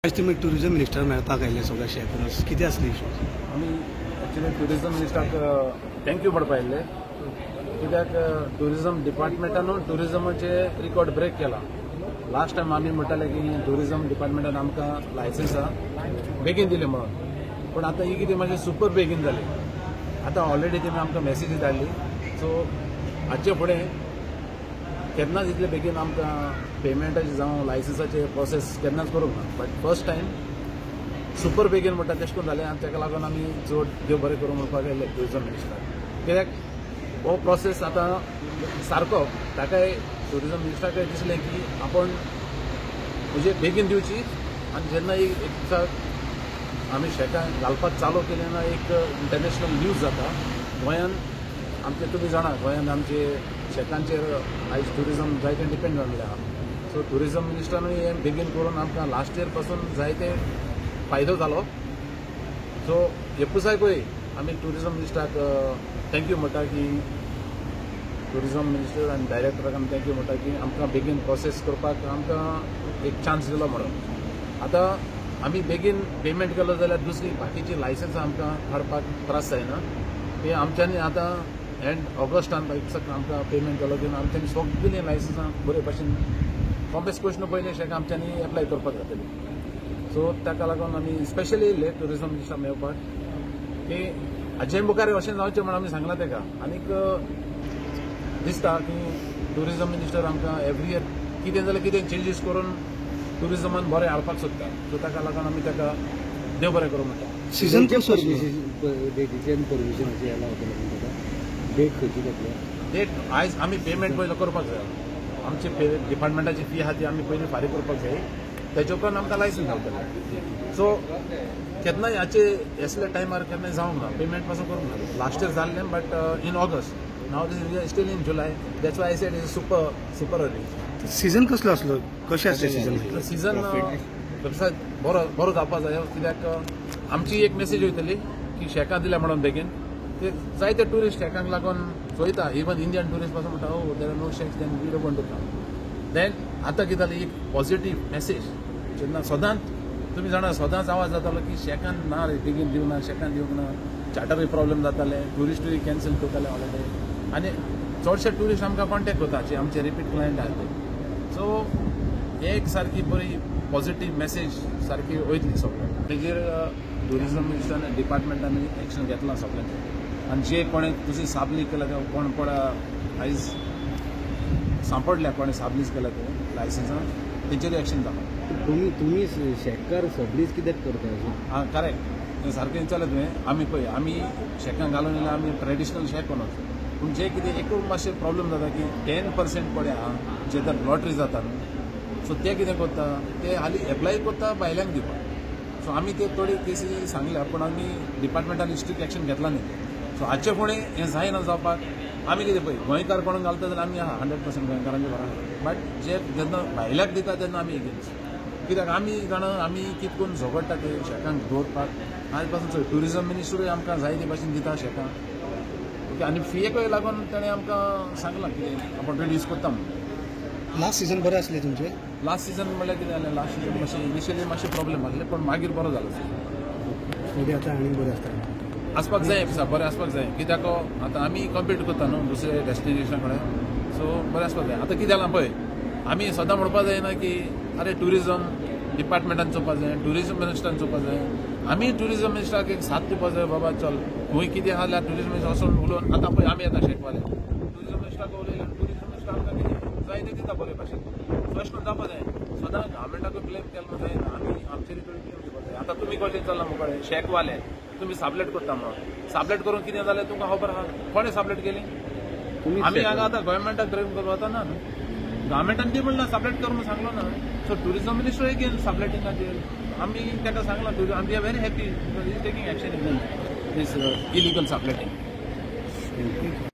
आज तुम्ही tourism minister मेळपाक आयिल्ले सगळ्या शेयकारांक कितें आसली इशू? आमी एक्चुअली टुरिझम मिनिस्टराक थँक्यू म्हणपाक आयिल्ले कित्याक टुरिझम डिपार्टमेंटानूय टुरिझमाचे रिकॉर्ड ब्रेक केला. लास्ट टायम आमी म्हणटाले की टुरिझम डिपार्टमेंटान आमकां लायसन्सां बेगीन दिली म्हणून, पूण आतां ही कितें मातशें सुपर बेगीन जाली. आतां ऑलरेडी तेमी आमकां मॅसेजी धाडली, सो हाचे फुडें केन्नाच इतले बेगीन आमकां पेमेंटाचे जावं लायसन्साचे प्रोसेस केन्नाच करूंक ना. बट फर्स्ट टायम सुपर बेगीन म्हणटा तशें करून जालें, आनी ताका लागून आमी चड देव बरें करूं म्हणपाक गेले टुरिझम मिनिस्टराक. कित्याक हो प्रोसेस आतां सारको ताकाय टुरिझम मिनिस्टराकय दिसलें की आपण म्हणजे बेगीन दिवची. आनी जेन्ना एक दिसाक आमी शेकां घालपाक चालू केलें ना, एक इंटरनॅशनल न्यूज जाता गोंयान. आमचे तुमी जाणा गोंयान आमचे शेकांचेर आयज टुरिझम जायतें डिपेंड जाल्लें आहा. सो टुरिझम मिनिस्टरानूय हें बेगीन करून आमकां लास्ट इयर पासून जायते फायदो जालो. सो एपुसायकूय आमी टुरिझम मिनिस्टराक थँक्यू म्हणटा की टुरिझम मिनिस्टर आनी डायरेक्टराक आमी थँक्यू म्हणटा की आमकां बेगीन प्रोसेस करपाक आमकां एक चान्स दिलो म्हणून. आतां आमी बेगीन पेमेंट केलो जाल्यार दुसरी बाकीची लायसन्सां आमकां काडपाक त्रास जायना. हे आमच्यांनी आतां एंड ऑगस्टान आमकां पेमेंट केलो की आमच्यांनी सगळीं लायसन्सां बरे भशेन कॉम्प्लेक्स क्वेश्चन पयलें शेकां आमच्यांनी एप्लाय करपाक जातली. सो ताका लागून आमी स्पेशली येयले टुरिझम मिनिस्टर मेळपाक की हाचे मुखार अशें जावचें म्हणून आमी सांगलां ताका. आनीक दिसता की टुरिझम मिनिस्टर आमकां एवरी इयर कितें जाल्यार कितें चेंजीस करून टुरिझमान बरें हाडपाक सोदता. सो ताका लागून आमी ताका देव बरें करूं म्हणटा. सीझन कसो डेटीचें परमिशनाचें अलाव केलें म्हणटा डेट खंयची घेतल्या? डेट आयज आमी पेमेंट पयलो करपाक जाय. आमची डिपार्टमेंटाची फी आहा ती आमी पयलीं फारीक करपाक जाय, तेचे उपरांत आमकां लायसन्स गावतलें. सो केन्नाय हाचे असल्या टायमार केन्नाय जावंक ना, पेमेंट पासून करूंक ना. लास्ट इयर जाल्लें but in August, now this is steel in July. That's why I said is super early. Season कसलो आसलो? कशें आसलें सीझन? सीझन वेबसायट बरो जावपाक जाय. कित्याक आमची एक मेसेज वयतली की शेकां दिल्या म्हणून बेगीन. ते जायते टुरिस्ट शेकांक लागून चोयता, इवन इंडियन टुरिस्ट पासून म्हणटा oh there are no shacks then we don't want to come. Then आतां कितें जालें, एक पॉझिटीव मेसेज जेन्ना सदांच तुमी जाणा सदांच आवाज जातालो की शेकान ना रे बेगीन दिवना, शेकान दिवंक ना, चार्टरूय प्रॉब्लेम जाताले, टुरिस्टूय कॅन्सल करताले हॉलिडे. आनी चडशे टुरिस्ट आमकां कॉन्टॅक्ट करता आमचे रिपीट क्लायंट आहा ते. सो एक सारकी बरी पॉझिटीव मेसेज सारकी वयतली सगळ्यांक. तेजेर टुरिझम मिनिस्टर डिपार्टमेंटान एक्शन घेतलां सगळ्यांचेर. आनी जे कोणे तुजी साबली केला ते कोण आयज सांपडल्या कोणे साबलीज केला ते लायसन्सां तेंचेर एक्शन जाता. तुमी शेकार सबलीज कित्याक करता? हां करेक्ट, सारकें विचारलें तुवें. आमी पळय आमी शेकां घालून येयल्यार आमी ट्रेडिशनल शेक कोणाच. पूण जे कितें एक मातशें प्रॉब्लेम जाता की 10% कोणे आहा जे तर लॉटरी जाता न्हू, सो ते कितें करता ते हालीं एप्लाय करता भायल्यांक दिवपाक. सो आमी ते थोडी केसी सांगल्या, पूण आमी डिपार्टमेंटान स्ट्रिक्ट एक्शन घेतला न्ही. सो हाचे फुडें हें जायना जावपाक आमी कितें पळय गोंयकार कोणाक घालता जाल्यार आमी आहा 100% गोंयकारांचे बरोबर. बट जे जेन्ना भायल्याक दिता तेन्ना आमी एगेन्स्ट. कित्याक आमी जाणा आमी कितें करून झगडटा ते शेकांक दवरपाक. आज पासून चोय टुरिझम मिनिस्टरूय आमकां जायते भाशेन दिता शेकांक. ओके, आनी फीएकूय लागून ताणें आमकां सांगलां कितें आपण रिड्यूस करता म्हणून. लास्ट सीझन बरें आसलें तुमचें? लास्ट सीझन म्हणल्यार कितें जालें, लास्ट सीझन मातशें इनिशियली मातशें प्रॉब्लेम आसले, पूण मागीर बरो जालो सीझन. फुडें आतां आनीक बरें आसता आसपाक जाय, बरें आसपाक जाय. कित्याक आतां आमी कम्पीट करता न्हू दुसरे डेस्टिनेशना कडेन. सो बरें आसपाक जाय. आतां कितें जालां पळय, आमी सदां म्हणपाक जायना की अरे टुरिझम डिपार्टमेंटान चोवपाक जाय, टुरिझम मिनिस्टरान चोवपाक जाय. आमी टुरिझम मिनिस्टराक एक साथ दिवपाक जाय, बाबा चल खंय कितें आहा जाल्यार टुरिझम मिनिस्टर वचून उलोवन. आतां पळय आमी येता शेकवाले टुरिझम मिनिस्टराक उलयले, टुरिझम मिनिस्टर आमकां कितें जाय तें दिता बरे भाशेन. फर्स्ट जावपाक जाय. सदां गव्हर्मेंटाकूय ब्लेम केलो जायना, आमी आमचेर ब्लेम दिवपाक जाय. आतां तुमी कशें चल्ला मुखार शेकवाले तुमी साबलेट करता म्हणून. साबलेट करून कितें जालें तुमकां खबर आहा? कोणें साबलेट केली? आमी हांगा आतां गोव्हर्मेंटाक ब्लेम करपाक वता ना. गव्हर्मेंटान दी म्हणला साबलेट कर म्हणून सांगलो ना. सो टुरिझम मिनिस्टर घेन साबलेटिंगाचेर आमी ताका सांगलां आमी are very happy taking action in this illegal साबलेटिंग.